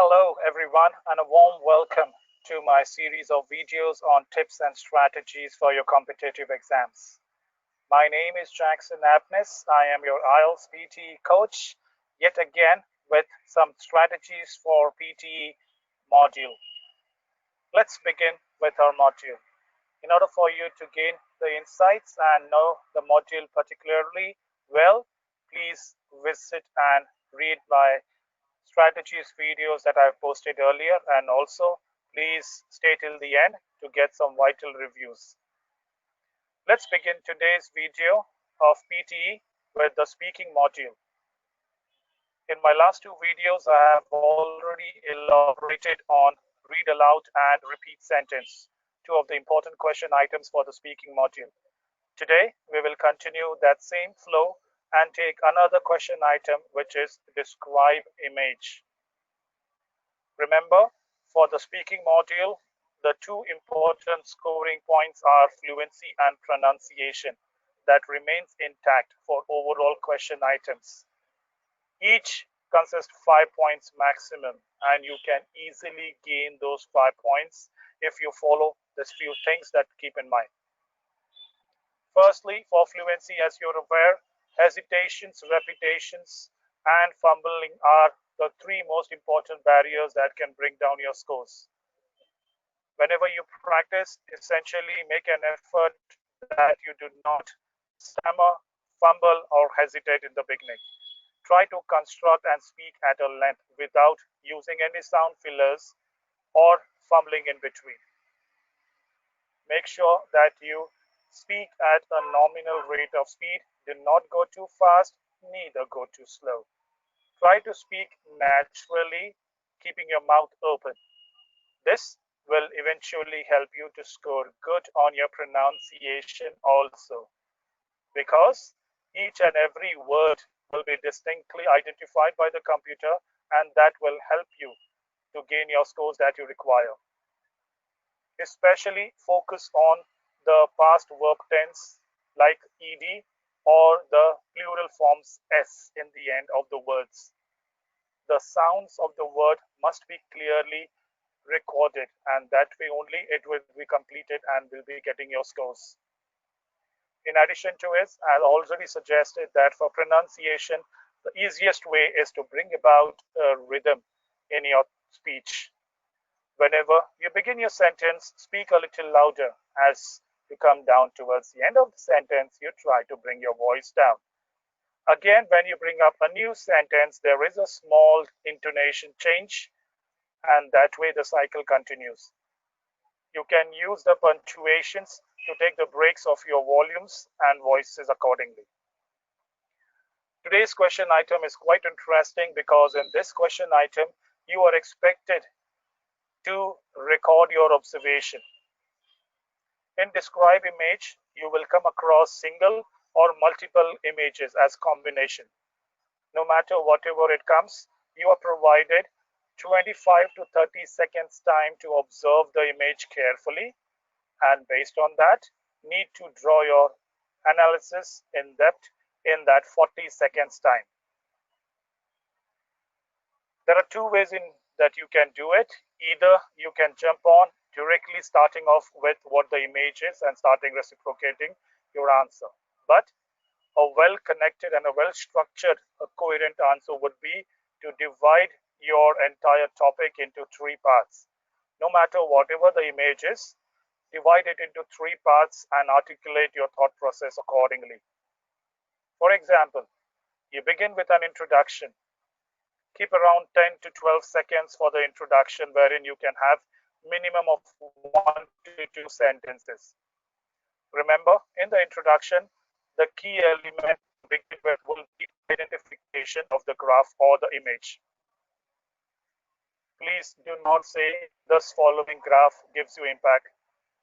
Hello everyone and a warm welcome to my series of videos on tips and strategies for your competitive exams. My name is Jackson Abnis. I am your IELTS PTE coach, yet again with some strategies for PTE module. Let's begin with our module. In order for you to gain the insights and know the module particularly well, please visit and read my strategies videos that I've posted earlier, and also please stay till the end to get some vital reviews. Let's begin today's video of PTE with the speaking module. In my last two videos, I have already elaborated on read aloud and repeat sentence, two of the important question items for the speaking module. Today, we will continue that same flow and take another question item, which is describe image. Remember, for the speaking module, the two important scoring points are fluency and pronunciation. That remains intact for overall question items. Each consists 5 points maximum, and you can easily gain those 5 points if you follow these few things that keep in mind. Firstly, for fluency, as you're aware, hesitations, repetitions, and fumbling are the three most important barriers that can bring down your scores. Whenever you practice, essentially make an effort that you do not stammer, fumble, or hesitate in the beginning. Try to construct and speak at a length without using any sound fillers or fumbling in between. Make sure that you speak at a nominal rate of speed. Do not go too fast, neither go too slow. Try to speak naturally, keeping your mouth open. This will eventually help you to score good on your pronunciation also, because each and every word will be distinctly identified by the computer, and that will help you to gain your scores that you require. Especially focus on the past verb tense like ed or the plural forms s in the end of the words. The sounds of the word must be clearly recorded, and that way only it will be completed and will be getting your scores. In addition to it, I already suggested that for pronunciation, the easiest way is to bring about a rhythm in your speech. Whenever you begin your sentence, speak a little louder. As you come down towards the end of the sentence, you try to bring your voice down. Again, when you bring up a new sentence, there is a small intonation change, and that way the cycle continues. You can use the punctuations to take the breaks of your volumes and voices accordingly. Today's question item is quite interesting because in this question item, you are expected to record your observation. In describe image, you will come across single or multiple images as combination. No matter whatever it comes, you are provided 25 to 30 seconds time to observe the image carefully, and based on that, need to draw your analysis in depth in that 40 seconds time. There are two ways in that you can do it. Either you can jump on directly starting off with what the image is and starting reciprocating your answer. But a well-connected and a well-structured, a coherent answer would be to divide your entire topic into three parts. No matter whatever the image is, divide it into three parts and articulate your thought process accordingly. For example, you begin with an introduction. Keep around 10 to 12 seconds for the introduction, wherein you can have minimum of 1 to 2 sentences. Remember, in the introduction, the key element to begin with will be identification of the graph or the image. Please do not say this following graph gives you impact.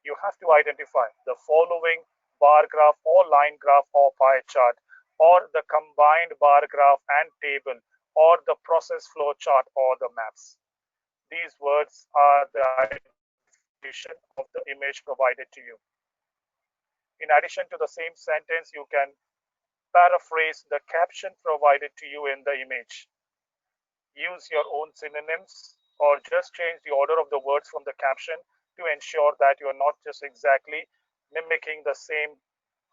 You have to identify the following bar graph or line graph or pie chart, or the combined bar graph and table, or the process flow chart or the maps. These words are the identification of the image provided to you. In addition to the same sentence, you can paraphrase the caption provided to you in the image. Use your own synonyms or just change the order of the words from the caption to ensure that you're not just exactly mimicking the same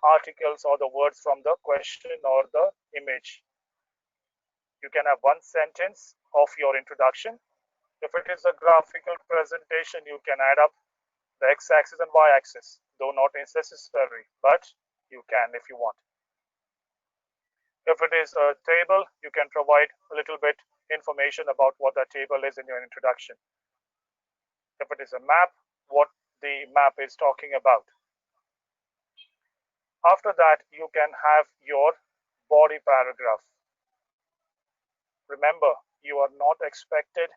articles or the words from the question or the image. You can have one sentence of your introduction. If it is a graphical presentation, you can add up the x-axis and y-axis, though not necessary, but you can if you want. If it is a table, you can provide a little bit information about what that table is in your introduction. If it is a map, what the map is talking about. After that, you can have your body paragraph. Remember, you are not expected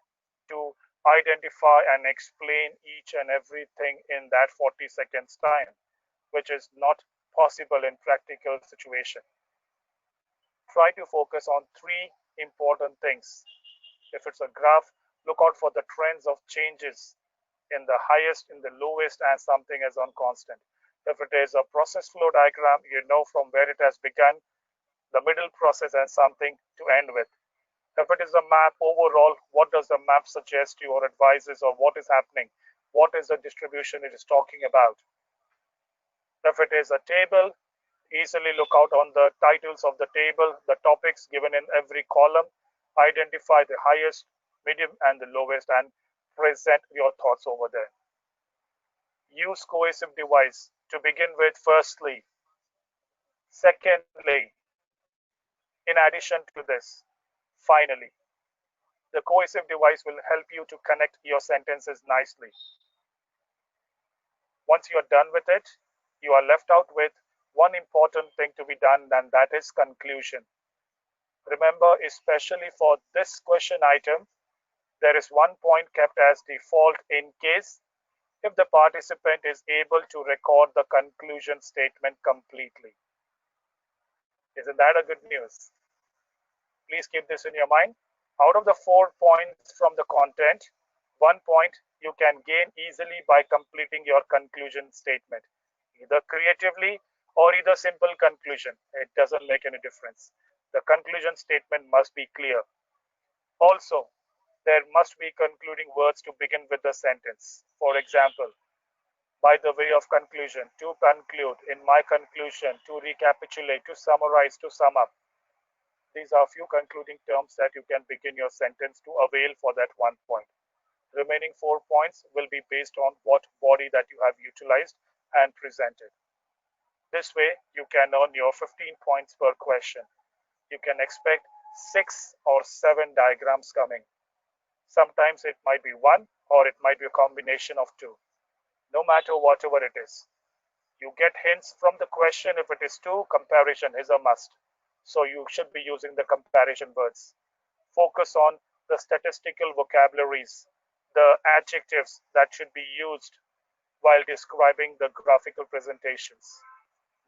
to identify and explain each and everything in that 40 seconds time, which is not possible in practical situation. Try to focus on three important things. If it's a graph, look out for the trends of changes in the highest, in the lowest, and something as on constant. If it is a process flow diagram, you know from where it has begun, the middle process, and something to end with. If it is a map overall, what does the map suggest to or advises, or what is happening? What is the distribution it is talking about? If it is a table, easily look out on the titles of the table, the topics given in every column, identify the highest, medium, and the lowest, and present your thoughts over there. Use cohesive device to begin with firstly. Secondly, in addition to this, finally, the cohesive device will help you to connect your sentences nicely. Once you are done with it, you are left out with one important thing to be done, and that is conclusion. Remember, especially for this question item, there is one point kept as default in case if the participant is able to record the conclusion statement completely. Isn't that a good news? Please keep this in your mind. Out of the 4 points from the content, 1 point you can gain easily by completing your conclusion statement, either creatively or either simple conclusion. It doesn't make any difference. The conclusion statement must be clear. Also, there must be concluding words to begin with the sentence. For example, by the way of conclusion, to conclude, in my conclusion, to recapitulate, to summarize, to sum up. These are a few concluding terms that you can begin your sentence to avail for that 1 point. Remaining 4 points will be based on what body that you have utilized and presented. This way, you can earn your 15 points per question. You can expect 6 or 7 diagrams coming. Sometimes it might be 1 or it might be a combination of 2. No matter whatever it is. You get hints from the question. If it is 2, comparison is a must. So you should be using the comparison words. Focus on the statistical vocabularies, the adjectives that should be used while describing the graphical presentations.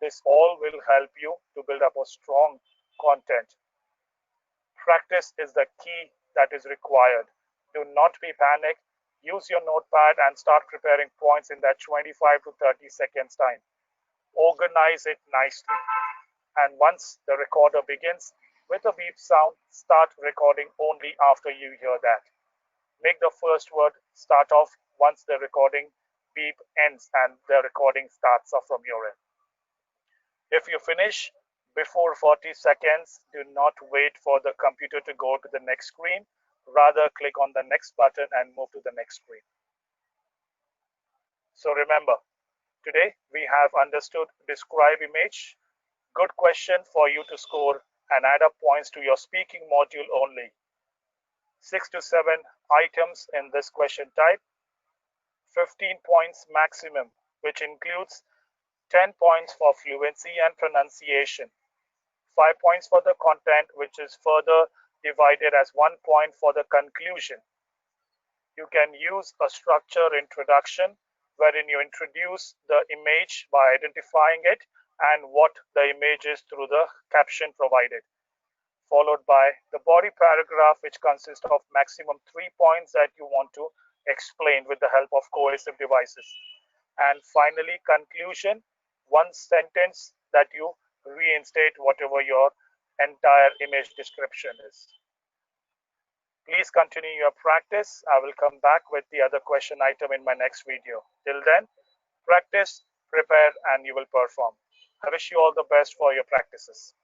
This all will help you to build up a strong content. Practice is the key that is required. Do not be panicked. Use your notepad and start preparing points in that 25 to 30 seconds time. Organize it nicely. And once the recorder begins with a beep sound, start recording only after you hear that. Make the first word start off once the recording beep ends and the recording starts off from your end. If you finish before 40 seconds, do not wait for the computer to go to the next screen. Rather, click on the next button and move to the next screen. So remember, today we have understood Describe Image. Good question for you to score and add up points to your speaking module only. 6 to 7 items in this question type. 15 points maximum, which includes 10 points for fluency and pronunciation. 5 points for the content, which is further divided as 1 point for the conclusion. You can use a structure introduction wherein you introduce the image by identifying it and what the image is through the caption provided, followed by the body paragraph, which consists of maximum 3 points that you want to explain with the help of cohesive devices. And finally, conclusion, 1 sentence that you reinstate whatever your entire image description is. Please continue your practice. I will come back with the other question item in my next video. Till then, practice, prepare, and you will perform. I wish you all the best for your practices.